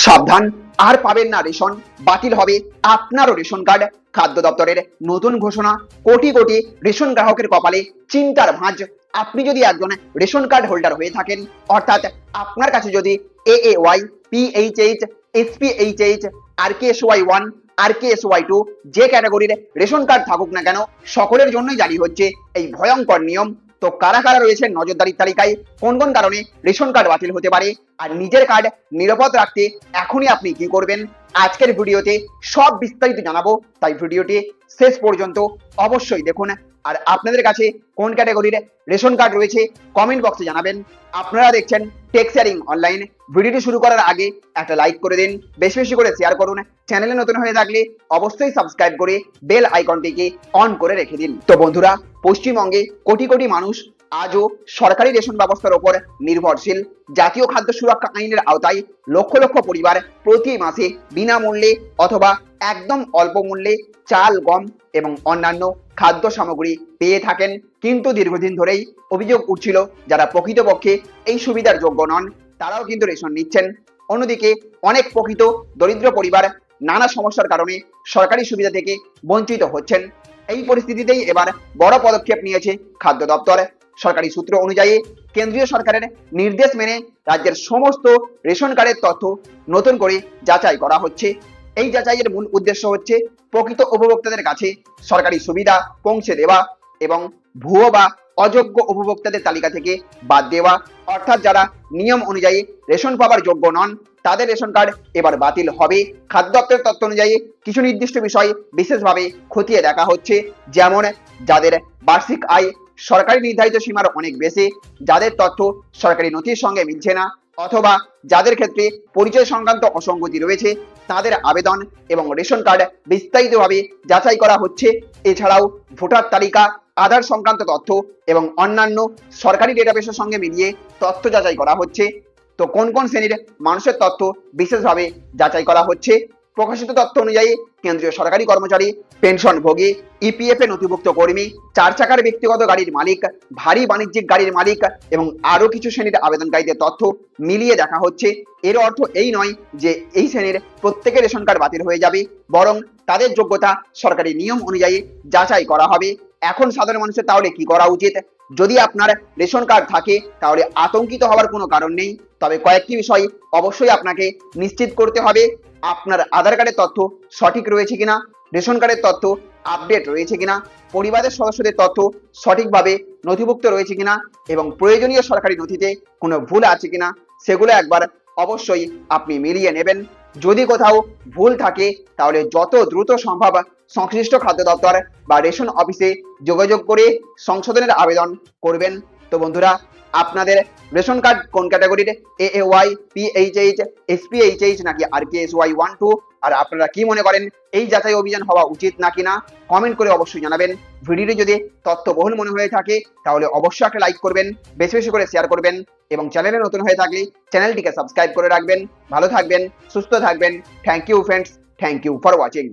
সাবধান, আর পাবেন না রেশন, বাতিল হবে আপনারও রেশন কার্ড। খাদ্য দপ্তরের নতুন ঘোষণা, কোটি কোটি রেশন গ্রাহকের কপালে চিন্তার ভাঁজ। আপনি যদি একজন রেশন কার্ড হোল্ডার হয়ে থাকেন, অর্থাৎ আপনার কাছে যদি AAY, PHH, SPHH, RKSY1, RKSY2 যে ক্যাটাগরির রেশন কার্ড থাকুক না কেন, সকলের জন্যই জারি হচ্ছে এই ভয়ঙ্কর নিয়ম। তো কারা কারা রয়েছে নজরদারির তালিকায়, কোন কোন কারণে রেশন কার্ড বাতিল হতে পারে, আর নিজের কার্ড নিরাপদ রাখতে এখনই আপনি কি করবেন, আজকের ভিডিওতে সব বিস্তারিত জানাবো। তাই ভিডিওটি শেষ পর্যন্ত অবশ্যই দেখুন। আর আপনাদের কাছে কোন ক্যাটাগরির রেশন কার্ড রয়েছে কমেন্ট বক্সে জানাবেন। আপনারা দেখছেন টেক শেয়ারিং অনলাইন। ভিডিওটি শুরু করার আগে একটা লাইক করে দিন, বেশি বেশি করে শেয়ার করুন। চ্যানেলে নতুন হয়ে থাকলে অবশ্যই সাবস্ক্রাইব করে বেল আইকনটিকে অন করে রেখে দিন। তো বন্ধুরা, পশ্চিমবঙ্গে কোটি কোটি মানুষ আজও সরকারি রেশন ব্যবস্থার উপর নির্ভরশীল। জাতীয় খাদ্য সুরক্ষা আইনের আওতায় লক্ষ লক্ষ পরিবার প্রতি মাসে বিনামূল্যে অথবা একদম অল্প মূল্যে চাল, গম এবং অন্যান্য খাদ্য সামগ্রী পেয়ে থাকেন। কিন্তু দীর্ঘদিন ধরেই অভিযোগ উঠছিল, যারা প্রকৃতপক্ষে এই সুবিধার যোগ্য নন তারাও কিন্তু রেশন নিচ্ছেন। অন্যদিকে অনেক প্রকৃত দরিদ্র পরিবার নানা সমস্যার কারণে সরকারি সুবিধা থেকে বঞ্চিত হচ্ছেন। এই পরিস্থিতিতেই এবার বড় পদক্ষেপ নিয়েছে খাদ্য দপ্তর। সরকারি সূত্র অনুযায়ী কেন্দ্রীয় সরকারের নির্দেশ মেনে রাজ্যের সমস্ত রেশন কার্ডের তথ্য নতুন করে যাচাই করা হচ্ছে। এই যাচাইয়ের মূল উদ্দেশ্য হচ্ছে প্রকৃত উপভোক্তাদের কাছে সরকারি সুবিধা পৌঁছে দেওয়া এবং ভুয়ো বা অযোগ্য উপভোক্তাদের তালিকা থেকে বাদ দেওয়া। অর্থাৎ যারা নিয়ম অনুযায়ী রেশন পাওয়ার যোগ্য নন তাদের রেশন কার্ড এবার বাতিল হবে। খাদ্য দপ্তরের তথ্য অনুযায়ী কিছু নির্দিষ্ট বিষয় বিশেষভাবে খতিয়ে দেখা হচ্ছে, যেমন যাদের বার্ষিক আয় সরকারি নির্ধারিত সীমার অনেক বেশি, যাদের তথ্য সরকারি নথির সঙ্গে মিলছে না, অথবা যাদের ক্ষেত্রে পরিচয় সংক্রান্ত অসঙ্গতি রয়েছে তাদের আবেদন এবং রেশন কার্ড বিস্তারিতভাবে যাচাই করা হচ্ছে। এছাড়াও ভোটার তালিকা, আধার সংক্রান্ত তথ্য এবং অন্যান্য সরকারি ডেটাবেসের সঙ্গে মিলিয়ে তথ্য যাচাই করা হচ্ছে। তো কোন কোন শ্রেণীর মানুষের তথ্য বিশেষভাবে যাচাই করা হচ্ছে? প্রকাশিত তথ্য অনুযায়ী কেন্দ্রীয় সরকারি কর্মচারী, পেনশনভোগী, EPF এ নথিভুক্ত কর্মী, 4 চাকার ব্যক্তিগত গাড়ির মালিক, ভারী বাণিজ্যিক গাড়ির মালিক এবং আরো কিছু শ্রেণীর আবেদনকারীদের তথ্য মিলিয়ে দেখা হচ্ছে। এর অর্থ এই নয় যে এই শ্রেণীর প্রত্যেকের রেশন কার্ড বাতিল হয়ে যাবে, বরং তাদের যোগ্যতা সরকারি নিয়ম অনুযায়ী যাচাই করা হবে। এখন সাধারণ মানুষের তাহলে কি করা উচিত? যদি আপনার রেশন কার্ড থাকে তাহলে আতঙ্কিত হওয়ার কোনো কারণ নেই, তবে কয়েকটি বিষয় অবশ্যই আপনাকে নিশ্চিত করতে হবে। আপনার আধার কার্ডের তথ্য সঠিক রয়েছে কিনা, রেশন কার্ডের তথ্য আপডেট রয়েছে কিনা, পরিবারের সদস্যদের তথ্য সঠিকভাবে নথিভুক্ত রয়েছে কিনা এবং প্রয়োজনীয় সরকারি নথিতে কোনো ভুল আছে কিনা সেগুলো একবার অবশ্যই আপনি মিলিয়ে নেবেন। যদি কোথাও ভুল থাকে তাহলে যত দ্রুত সম্ভব সংশ্লিষ্ট খাদ্য দপ্তর বা রেশন অফিসে যোগাযোগ করে সংশোধনের আবেদন করবেন। তো বন্ধুরা, আপনাদের রেশন কার্ড কোন ক্যাটাগরির, AAY, PHH, SPHH নাকি RKSY1, 2, আর আপনারা কি মনে করেন এই যাচাই অভিযান হওয়া উচিত নাকি না, কমেন্ট করে অবশ্যই জানাবেন। ভিডিওটি যদি তথ্যবহুল মনে হয়ে থাকে তাহলে অবশ্যই একটা লাইক করবেন, বেশি বেশি করে শেয়ার করবেন এবং চ্যানেলে নতুন হয়ে থাকলে চ্যানেলটিকে সাবস্ক্রাইব করে রাখবেন। ভালো থাকবেন, সুস্থ থাকবেন। Thank you friends, thank you for watching.